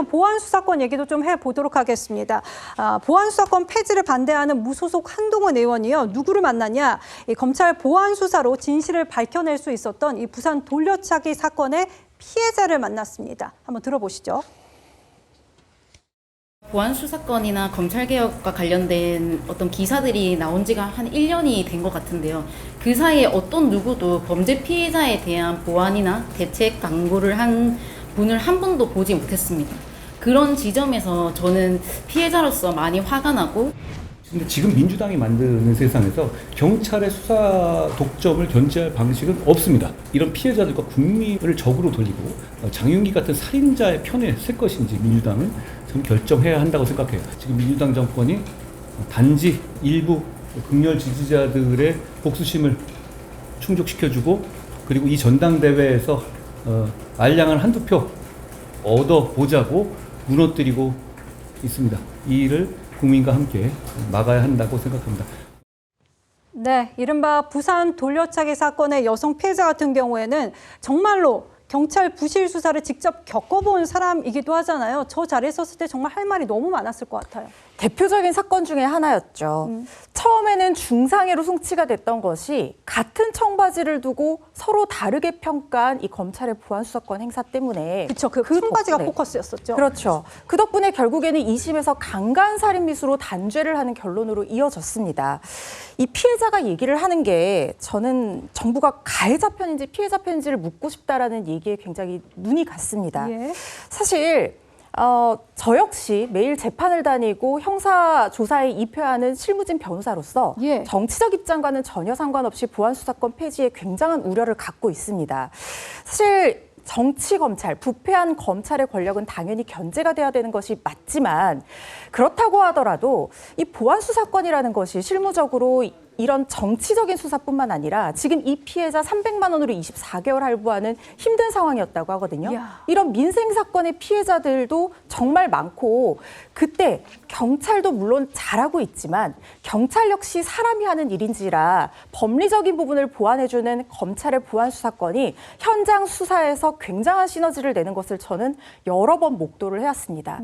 보안수사권 얘기도 좀 해보도록 하겠습니다. 보안수사권 폐지를 반대하는 무소속 한동훈 의원이요. 누구를 만나냐? 이 검찰 보안수사로 진실을 밝혀낼 수 있었던 이 부산 돌려차기 사건의 피해자를 만났습니다. 한번 들어보시죠. 보안수사권이나 검찰개혁과 관련된 어떤 기사들이 나온 지가 한 1년이 된 것 같은데요. 그 사이에 어떤 누구도 범죄 피해자에 대한 보완이나 대책 강구를 한 분을 한 번도 보지 못했습니다. 그런 지점에서 저는 피해자로서 많이 화가 나고, 근데 지금 민주당이 만드는 세상에서 경찰의 수사 독점을 견제할 방식은 없습니다. 이런 피해자들과 국민을 적으로 돌리고 장윤기 같은 살인자의 편에 설 것인지 민주당은 좀 결정해야 한다고 생각해요. 지금 민주당 정권이 단지 일부 극렬 지지자들의 복수심을 충족시켜주고, 그리고 이 전당대회에서 알량한 한두 표 얻어보자고 무너뜨리고 있습니다. 이 일을 국민과 함께 막아야 한다고 생각합니다. 네, 이른바 부산 돌려차기 사건의 여성 피해자 같은 경우에는 정말로 경찰 부실 수사를 직접 겪어본 사람이기도 하잖아요. 저 자리에 섰을 때 정말 할 말이 너무 많았을 것 같아요. 대표적인 사건 중에 하나였죠. 처음에는 중상해로 송치가 됐던 것이 같은 청바지를 두고 서로 다르게 평가한 이 검찰의 보안수사권 행사 때문에. 그렇죠. 그 청바지가 포커스였었죠. 그렇죠. 그 덕분에 결국에는 2심에서 강간살인미수로 단죄를 하는 결론으로 이어졌습니다. 이 피해자가 얘기를 하는 게 저는 정부가 가해자 편인지 피해자 편인지를 묻고 싶다라는 얘기에 굉장히 눈이 갔습니다. 예. 사실 저 역시 매일 재판을 다니고 형사 조사에 입회하는 실무진 변호사로서 예. 정치적 입장과는 전혀 상관없이 보안수사권 폐지에 굉장한 우려를 갖고 있습니다. 사실 정치 검찰, 부패한 검찰의 권력은 당연히 견제가 돼야 되는 것이 맞지만, 그렇다고 하더라도 이 보안수사권이라는 것이 실무적으로 이런 정치적인 수사뿐만 아니라 지금 이 피해자 300만 원으로 24개월 할부하는 힘든 상황이었다고 하거든요. 이야. 이런 민생 사건의 피해자들도 정말 많고, 그때 경찰도 물론 잘하고 있지만 경찰 역시 사람이 하는 일인지라 법리적인 부분을 보완해주는 검찰의 보안수사권이 현장 수사에서 굉장한 시너지를 내는 것을 저는 여러 번 목도를 해왔습니다.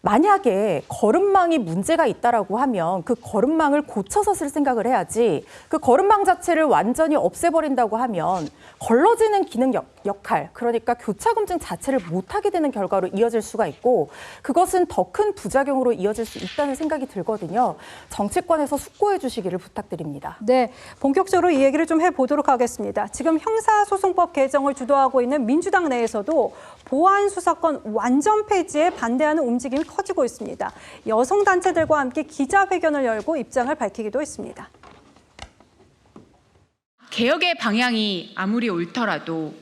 만약에 거름망이 문제가 있다라고 하면 그 거름망을 고쳐서 쓸 생각을 해야지, 그 거름망 자체를 완전히 없애버린다고 하면 걸러지는 기능 역할, 그러니까 교차검증 자체를 못하게 되는 결과로 이어질 수가 있고, 그것은 더 큰 부작용으로 이어질 수 있다는 생각이 들거든요. 정치권에서 숙고해 주시기를 부탁드립니다. 네, 본격적으로 이 얘기를 좀 해보도록 하겠습니다. 지금 형사소송법 개정을 주도하고 있는 민주당 내에서도 보안수사권 완전 폐지에 반대하는 움직임이 커지고 있습니다. 여성단체들과 함께 기자회견을 열고 입장을 밝히기도 했습니다. 개혁의 방향이 아무리 옳더라도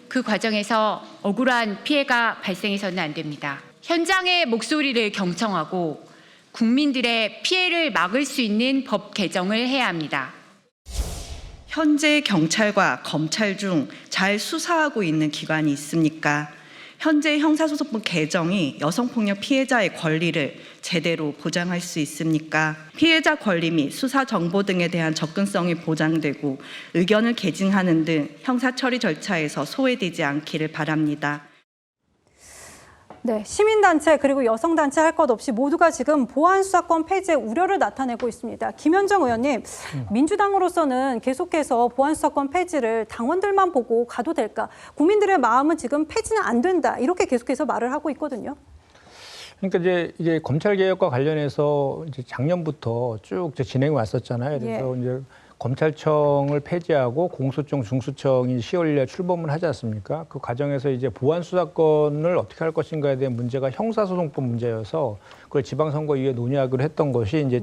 그 과정에서 억울한 피해가 발생해서는 안 됩니다. 현장의 목소리를 경청하고 국민들의 피해를 막을 수 있는 법 개정을 해야 합니다. 현재 경찰과 검찰 중 잘 수사하고 있는 기관이 있습니까? 현재 형사소송법 개정이 여성폭력 피해자의 권리를 제대로 보장할 수 있습니까? 피해자 권리 및 수사 정보 등에 대한 접근성이 보장되고 의견을 개진하는 등 형사 처리 절차에서 소외되지 않기를 바랍니다. 네, 시민단체 그리고 여성단체 할 것 없이 모두가 지금 보안수사권 폐지의 우려를 나타내고 있습니다. 김현정 의원님, 민주당으로서는 계속해서 보안수사권 폐지를 당원들만 보고 가도 될까? 국민들의 마음은 지금 폐지는 안 된다, 이렇게 계속해서 말을 하고 있거든요. 그러니까 이제 검찰 개혁과 관련해서 이제 작년부터 쭉 진행해 왔었잖아요. 그래서 이제 검찰청을 폐지하고 공수청, 중수청이 10월 1일 출범을 하지 않습니까? 그 과정에서 이제 보안 수사권을 어떻게 할 것인가에 대한 문제가 형사소송법 문제여서 그걸 지방선거위에 논의하기로 했던 것이 이제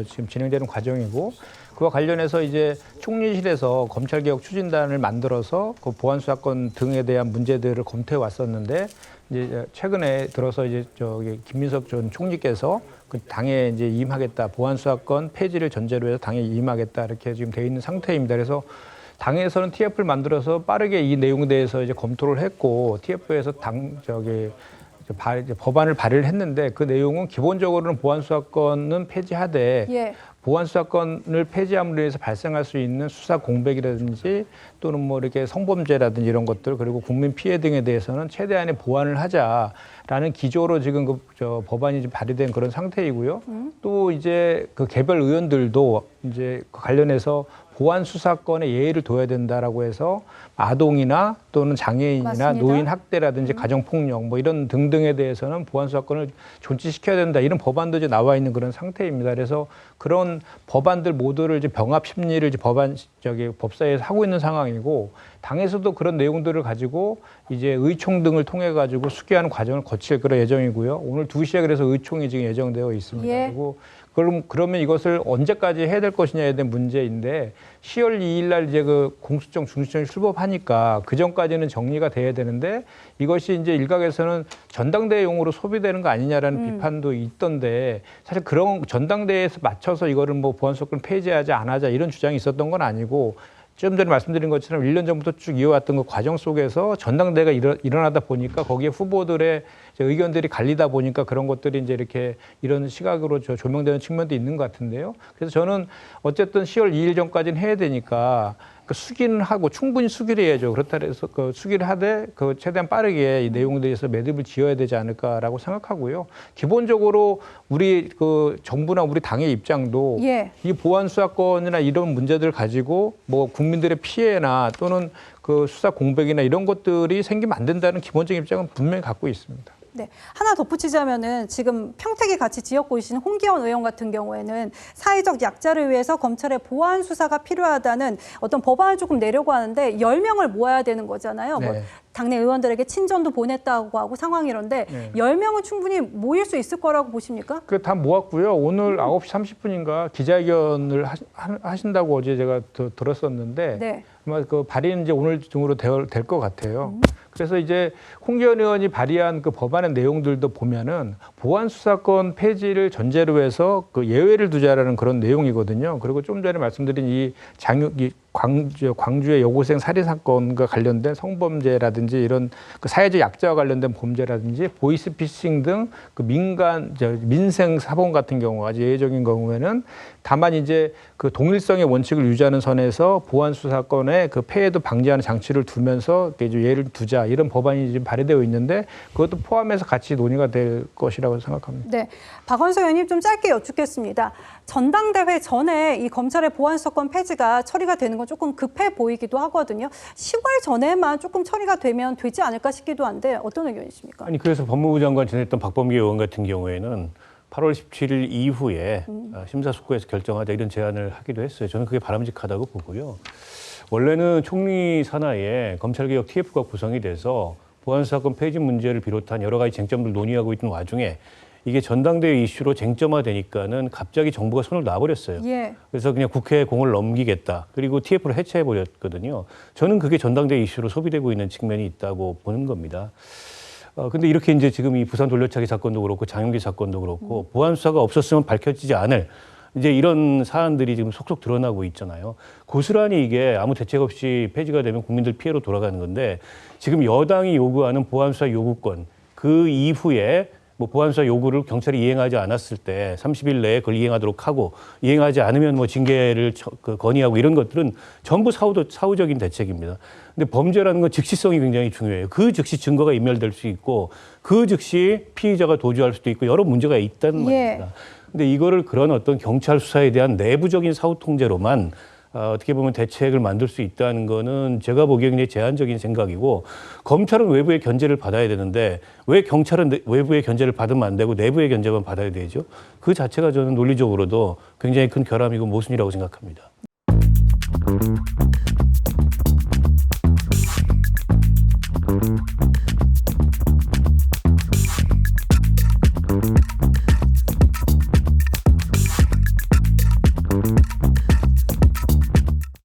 지금 진행되는 과정이고, 그와 관련해서 이제 총리실에서 검찰개혁 추진단을 만들어서 그 보안 수사권 등에 대한 문제들을 검토해 왔었는데, 이제 최근에 들어서 이제 김민석 전 총리께서 그 당에 이제 임하겠다, 보안 수사권 폐지를 전제로 해서 당에 임하겠다, 이렇게 지금 돼 있는 상태입니다. 그래서 당에서는 TF를 만들어서 빠르게 이 내용에 대해서 이제 검토를 했고, TF에서 법안을 발의를 했는데, 그 내용은 기본적으로는 보안 수사권은 폐지하되 보안 수사권을 폐지함으로 인해서 발생할 수 있는 수사 공백이라든지 또는 뭐 이렇게 성범죄라든지 이런 것들 그리고 국민 피해 등에 대해서는 최대한의 보완을 하자라는 기조로 지금 법안이 지금 발의된 그런 상태이고요. 또 이제 그 개별 의원들도 이제 그 관련해서 보안 수사권에 예의를 둬야 된다라고 해서 아동이나 또는 장애인이나 맞습니다. 노인 학대라든지 가정폭력 뭐 이런 등등에 대해서는 보안 수사권을 존치시켜야 된다 이런 법안도 이제 나와 있는 그런 상태입니다. 그래서 그런 법안들 모두를 이제 병합 심리를 이제 법사위에서 하고 있는 상황이고 당에서도 그런 내용들을 가지고 이제 의총 등을 통해 가지고 수기하는 과정을 거칠 그런 예정이고요. 오늘 2시에 그래서 의총이 지금 예정되어 있습니다. 예. 그리고 그러면 이것을 언제까지 해야 될 것이냐에 대한 문제인데 10월 2일 날 이제 그 공수처 중수청이 출범하니까 그 전까지는 정리가 돼야 되는데 이것이 이제 일각에서는 전당대회용으로 소비되는 거 아니냐라는 비판도 있던데 사실 그런 전당대회에서 맞춰서 이거를 뭐 보안수사권 폐지하지 안 하자 이런 주장이 있었던 건 아니고 좀 전에 말씀드린 것처럼 1년 전부터 쭉 이어왔던 그 과정 속에서 전당대회가 일어나다 보니까 거기에 후보들의 의견들이 갈리다 보니까 그런 것들이 이제 이렇게 이런 시각으로 조명되는 측면도 있는 것 같은데요. 그래서 저는 어쨌든 10월 2일 전까지는 해야 되니까 수기는 하고 충분히 수기를 해야죠. 그렇다 해서 그 수기를 하되 그 최대한 빠르게 이 내용에 대해서 매듭을 지어야 되지 않을까라고 생각하고요. 기본적으로 우리 그 정부나 우리 당의 입장도 예. 이 보안 수사권이나 이런 문제들을 가지고 뭐 국민들의 피해나 또는 그 수사 공백이나 이런 것들이 생기면 안 된다는 기본적인 입장은 분명히 갖고 있습니다. 네, 하나 덧붙이자면은 지금 평택에 같이 지역구 이신 홍기현 의원 같은 경우에는 사회적 약자를 위해서 검찰의 보안 수사가 필요하다는 어떤 법안을 조금 내려고 하는데 10명을 모아야 되는 거잖아요. 네. 뭐 당내 의원들에게 친전도 보냈다고 하고 상황이 이런데 네. 10명은 충분히 모일 수 있을 거라고 보십니까? 그 다 모았고요. 오늘 9시 30분인가 기자회견을 하신다고 어제 제가 들었었는데 네. 아마 그 발의는 이제 오늘 중으로 될 것 같아요. 그래서 이제 홍기현 의원이 발의한 그 법안의 내용들도 보면은 보안 수사권 폐지를 전제로 해서 그 예외를 두자라는 그런 내용이거든요. 그리고 좀 전에 말씀드린 이 광주의 여고생 살인 사건과 관련된 성범죄라든지 이런 그 사회적 약자와 관련된 범죄라든지 보이스피싱 등 그 민생 사범 같은 경우 아주 예외적인 경우에는 다만 이제 그 동일성의 원칙을 유지하는 선에서 보안 수사권의 그 폐해도 방지하는 장치를 두면서 예를 두자 이런 법안이 지금 발의되어 있는데 그것도 포함해서 같이 논의가 될 것이라고 생각합니다. 네, 박원석 의원님 좀 짧게 여쭙겠습니다. 전당대회 전에 이 검찰의 보안 수사권 폐지가 처리가 되는 건 조금 급해 보이기도 하거든요. 10월 전에만 조금 처리가 되면 되지 않을까 싶기도 한데 어떤 의견이십니까? 아니 그래서 법무부 장관 지냈던 박범계 의원 같은 경우에는 8월 17일 이후에 심사숙고해서 결정하자 이런 제안을 하기도 했어요. 저는 그게 바람직하다고 보고요. 원래는 총리 산하에 검찰개혁 TF가 구성이 돼서 보안수사권 폐지 문제를 비롯한 여러 가지 쟁점들 논의하고 있는 와중에 이게 전당대회 이슈로 쟁점화되니까는 갑자기 정부가 손을 놔버렸어요. 예. 그래서 그냥 국회에 공을 넘기겠다. 그리고 TF를 해체해버렸거든요. 저는 그게 전당대회 이슈로 소비되고 있는 측면이 있다고 보는 겁니다. 근데 이렇게 이제 지금 이 부산 돌려차기 사건도 그렇고 장윤기 사건도 그렇고 보안 수사가 없었으면 밝혀지지 않을 이제 이런 사안들이 지금 속속 드러나고 있잖아요. 고스란히 이게 아무 대책 없이 폐지가 되면 국민들 피해로 돌아가는 건데 지금 여당이 요구하는 보안 수사 요구권 그 이후에 뭐 보안수사 요구를 경찰이 이행하지 않았을 때 30일 내에 그걸 이행하도록 하고 이행하지 않으면 뭐 징계를 건의하고 이런 것들은 전부 사후적인 대책입니다. 근데 범죄라는 건 즉시성이 굉장히 중요해요. 그 즉시 증거가 인멸될 수 있고 그 즉시 피의자가 도주할 수도 있고 여러 문제가 있다는 말입니다. 근데 이거를 그런 어떤 경찰 수사에 대한 내부적인 사후 통제로만 어떻게 보면 대책을 만들 수 있다는 거는 제가 보기에 굉장히 제한적인 생각이고 검찰은 외부의 견제를 받아야 되는데 왜 경찰은 외부의 견제를 받으면 안 되고 내부의 견제만 받아야 되죠? 그 자체가 저는 논리적으로도 굉장히 큰 결함이고 모순이라고 생각합니다.